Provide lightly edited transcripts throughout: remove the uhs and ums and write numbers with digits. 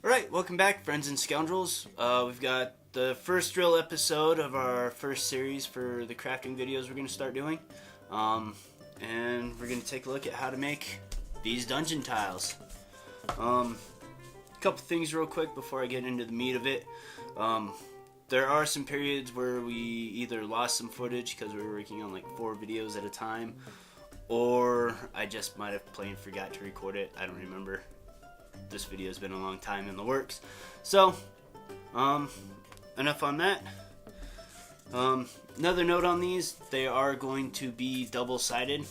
Alright, welcome back, friends and scoundrels. We've got the first drill episode of our first series for the crafting videos we're going to start doing. And we're going to take a look at how to make these dungeon tiles. A couple things real quick before I get into the meat of it. There are some periods where we either lost some footage because we were working on like 4 videos at a time, or I just might have plain forgot to record it. I don't remember. This video has been a long time in the works. So, enough on that. Another note on these, they are going to be double-sided.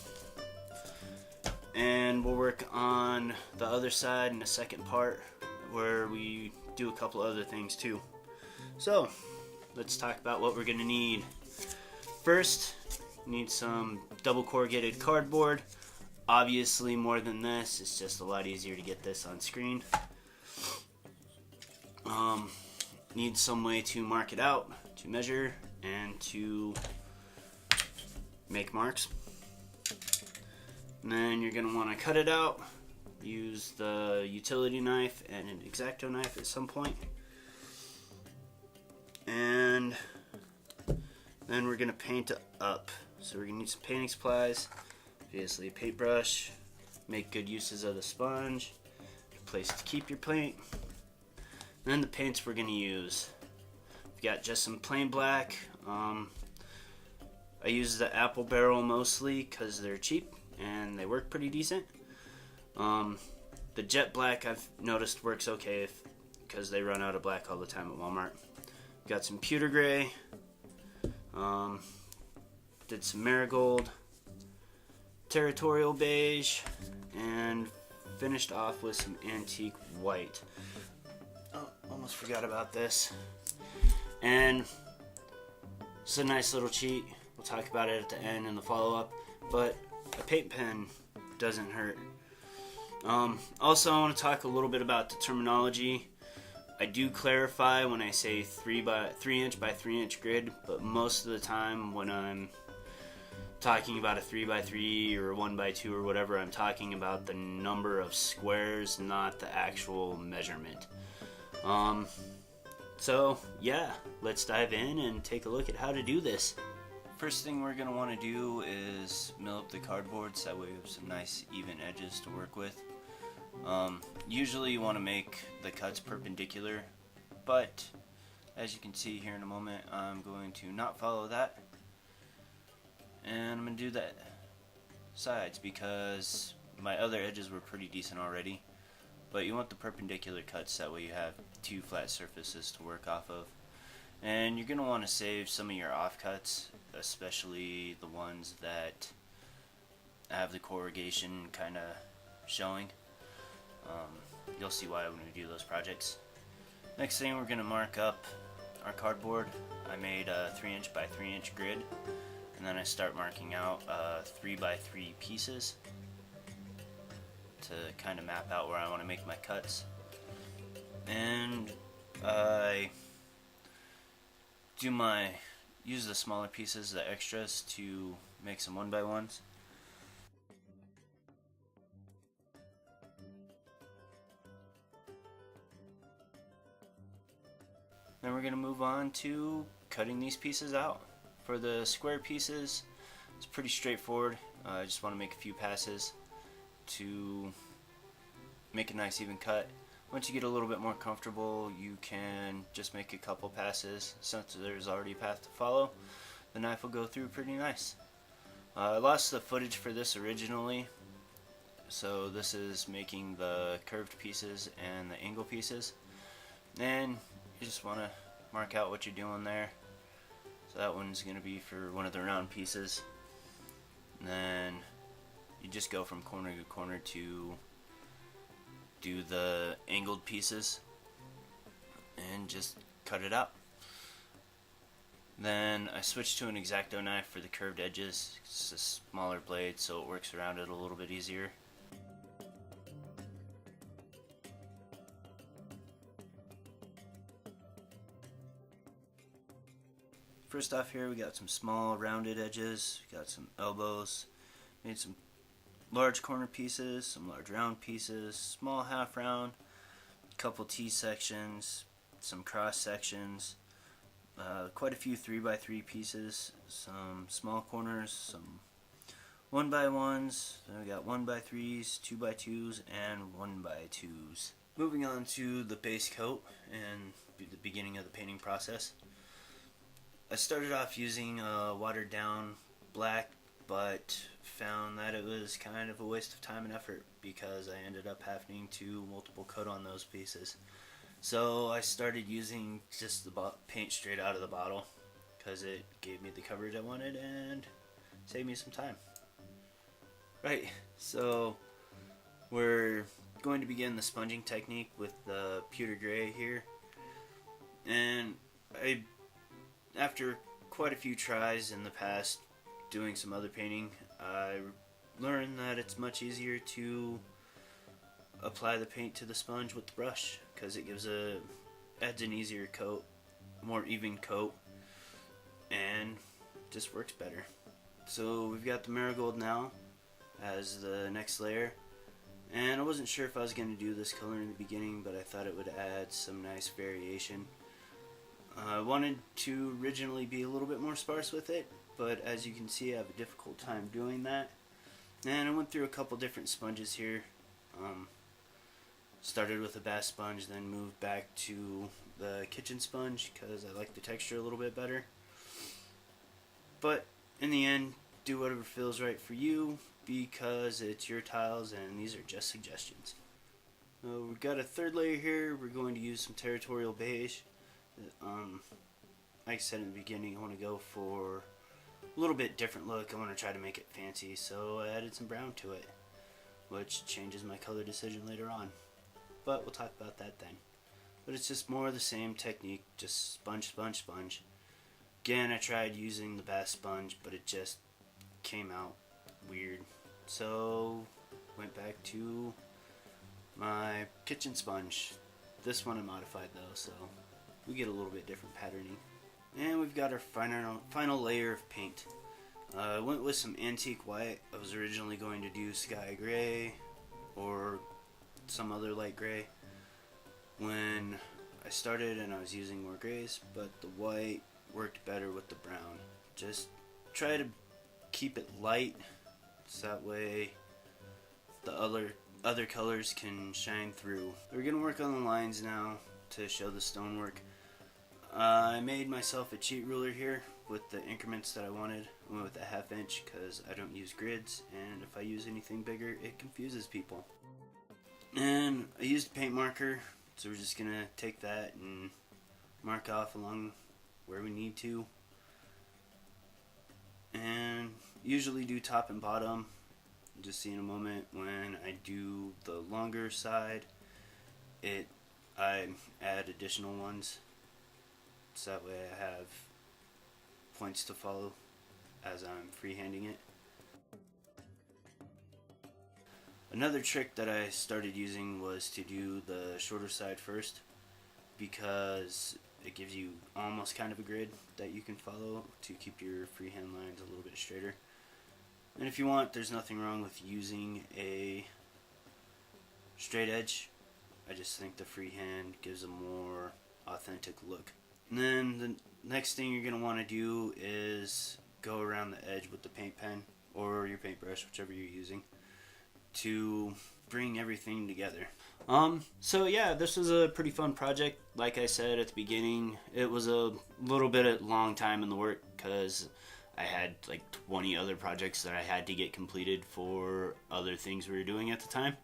And we'll work on the other side in the second part where we do a couple other things too. So, let's talk about what we're going to need. First, need some double corrugated cardboard. Obviously more than this, it's just a lot easier to get this on screen. Need some way to mark it out, to measure, and to make marks. And then you're going to want to cut it out. Use the utility knife and an X-Acto knife at some point. And then we're going to paint it up. So we're going to need some painting supplies. Obviously a paintbrush, make good uses of the sponge, a place to keep your paint. And then the paints we're going to use. We've got just some plain black. I use the apple barrel mostly because they're cheap and they work pretty decent. The jet black I've noticed works okay because they run out of black all the time at Walmart. Got some pewter gray. Did some marigold. Territorial beige, and finished off with some antique white. Oh, almost forgot about this. And it's a nice little cheat. We'll talk about it at the end in the follow-up, but a paint pen doesn't hurt. Also, I want to talk a little bit about the terminology. I do clarify when I say 3 inch by 3 inch grid, but most of the time when I'm talking about a 3x3 or 1x2 or whatever, I'm talking about the number of squares, not the actual measurement. So yeah, let's dive in and take a look at how to do this. First thing we're going to want to do is mill up the cardboard so that way we have some nice even edges to work with. Usually you want to make the cuts perpendicular, but as you can see here in a moment, I'm going to not follow that. And I'm going to do the sides because my other edges were pretty decent already. But you want the perpendicular cuts, that way you have 2 flat surfaces to work off of. And you're going to want to save some of your offcuts, especially the ones that have the corrugation kind of showing. You'll see why when we do those projects. Next thing, we're going to mark up our cardboard. I made a 3 inch by 3 inch grid. And then I start marking out 3x3 pieces to kind of map out where I want to make my cuts. And I use the smaller pieces, the extras, to make some 1x1s. Then we're going to move on to cutting these pieces out. For the square pieces, it's pretty straightforward. I just want to make a few passes to make a nice even cut. Once you get a little bit more comfortable, you can just make a couple passes. Since there's already a path to follow, the knife will go through pretty nice. I lost the footage for this originally, so this is making the curved pieces and the angle pieces. And you just want to mark out what you're doing there. So that one's going to be for one of the round pieces. And then you just go from corner to corner to do the angled pieces and just cut it out. Then I switched to an X-Acto knife for the curved edges. It's a smaller blade, so it works around it a little bit easier. First off here, we got some small rounded edges, we got some elbows, made some large corner pieces, some large round pieces, small half round, couple T-sections, some cross sections, quite a few 3x3 pieces, some small corners, some 1x1s, then we got 1x3s, 2x2s, and 1x2s. Moving on to the base coat and the beginning of the painting process. I started off using a watered down black, but found that it was kind of a waste of time and effort because I ended up having to multiple coat on those pieces. So I started using just the paint straight out of the bottle because it gave me the coverage I wanted and saved me some time. Right, so we're going to begin the sponging technique with the pewter gray here. And after quite a few tries in the past doing some other painting, I learned that it's much easier to apply the paint to the sponge with the brush because it adds an easier coat, more even coat, and just works better. So we've got the marigold now as the next layer, and I wasn't sure if I was going to do this color in the beginning, but I thought it would add some nice variation. I wanted to originally be a little bit more sparse with it, but as you can see I have a difficult time doing that. And I went through a couple different sponges here. Started with a bath sponge, then moved back to the kitchen sponge because I like the texture a little bit better. But in the end, do whatever feels right for you because it's your tiles and these are just suggestions. We've got a third layer here. We're going to use some territorial beige. Like I said in the beginning, I want to go for a little bit different look. I want to try to make it fancy, so I added some brown to it, which changes my color decision later on. But we'll talk about that then. But it's just more of the same technique, just sponge, sponge, sponge. Again, I tried using the bath sponge, but it just came out weird. So, went back to my kitchen sponge. This one I modified though, so we get a little bit different patterning. And we've got our final layer of paint. I went with some antique white. I was originally going to do sky gray or some other light gray when I started, and I was using more grays, but the white worked better with the brown. Just try to keep it light so that way the other colors can shine through. We're going to work on the lines now to show the stonework. I made myself a cheat ruler here with the increments that I wanted. I went with a 1/2 inch because I don't use grids, and if I use anything bigger it confuses people. And I used a paint marker, so we're just going to take that and mark off along where we need to. And usually do top and bottom. Just see in a moment when I do the longer side, I add additional ones. So that way I have points to follow as I'm freehanding it. Another trick that I started using was to do the shorter side first because it gives you almost kind of a grid that you can follow to keep your freehand lines a little bit straighter. And if you want, there's nothing wrong with using a straight edge. I just think the freehand gives a more authentic look. And then the next thing you're going to want to do is go around the edge with the paint pen or your paintbrush, whichever you're using, to bring everything together. So yeah, this was a pretty fun project. Like I said at the beginning, it was a little bit of long time in the work because I had like 20 other projects that I had to get completed for other things we were doing at the time.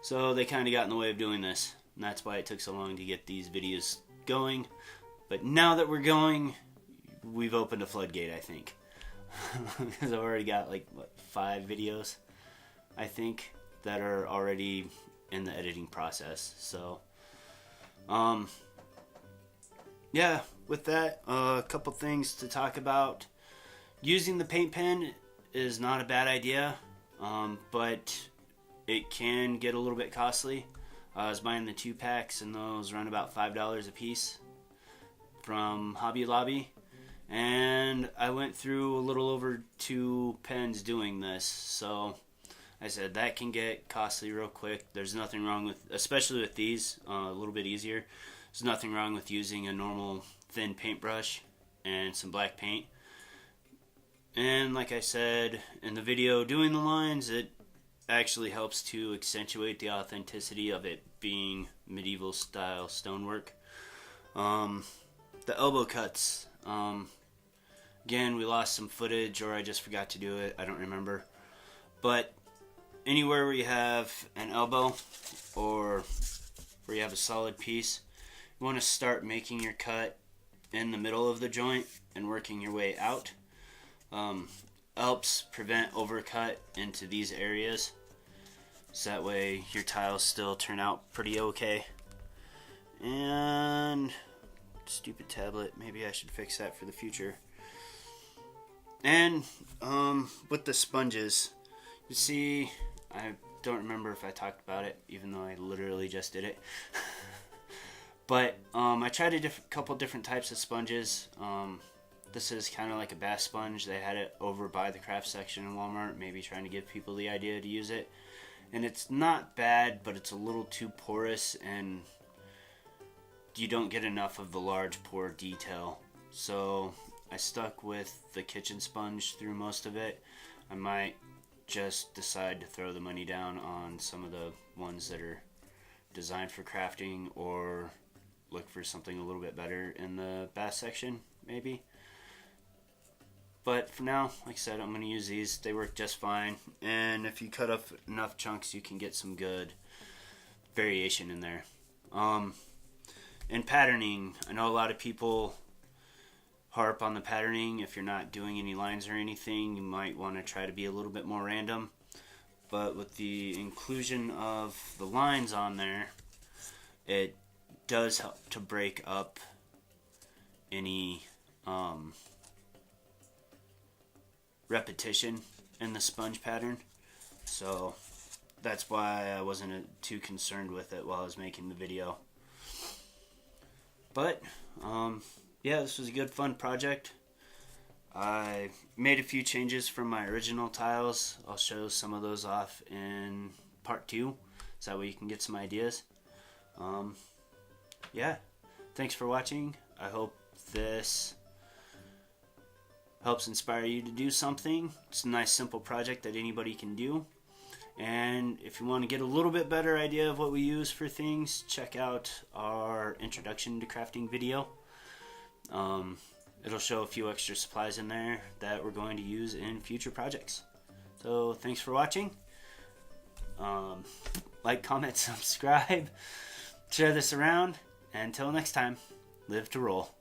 So they kind of got in the way of doing this, and that's why it took so long to get these videos going. But now that we're going, we've opened a floodgate, I think. Because I've already got like, 5 videos, I think, that are already in the editing process. So, yeah, with that, a couple things to talk about. Using the paint pen is not a bad idea, but it can get a little bit costly. I was buying the 2-packs, and those run about $5 a piece from Hobby Lobby, and I went through a little over 2 pens doing this, so I said that can get costly real quick. There's nothing wrong with, especially with these, a little bit easier. There's nothing wrong with using a normal thin paintbrush and some black paint. And like I said in the video, doing the lines, it actually helps to accentuate the authenticity of it being medieval style stonework. The elbow cuts. Again, we lost some footage, or I just forgot to do it. I don't remember. But anywhere where you have an elbow or where you have a solid piece, you want to start making your cut in the middle of the joint and working your way out. Helps prevent overcut into these areas, so that way your tiles still turn out pretty okay. And stupid tablet, maybe I should fix that for the future. And with the sponges, you see, I don't remember if I talked about it, even though I literally just did it. But I tried a couple different types of sponges. This is kind of like a bath sponge. They had it over by the craft section in Walmart, maybe trying to give people the idea to use it. And it's not bad, but it's a little too porous, and you don't get enough of the large pore detail. So I stuck with the kitchen sponge through most of it. I might just decide to throw the money down on some of the ones that are designed for crafting, or look for something a little bit better in the bath section, maybe. But for now, like I said, I'm going to use these. They work just fine. And if you cut up enough chunks, you can get some good variation in there. And patterning. I know a lot of people harp on the patterning. If you're not doing any lines or anything, you might want to try to be a little bit more random. But with the inclusion of the lines on there, it does help to break up any repetition in the sponge pattern. So that's why I wasn't too concerned with it while I was making the video. But yeah, this was a good fun project. I made a few changes from my original tiles. I'll show some of those off in part 2, so that way you can get some ideas. Yeah, thanks for watching. I hope this helps inspire you to do something. It's a nice simple project that anybody can do. And if you want to get a little bit better idea of what we use for things, check out our introduction to crafting video. It'll show a few extra supplies in there that we're going to use in future projects. So thanks for watching. Like, comment, subscribe, share this around. Until next time, live to roll.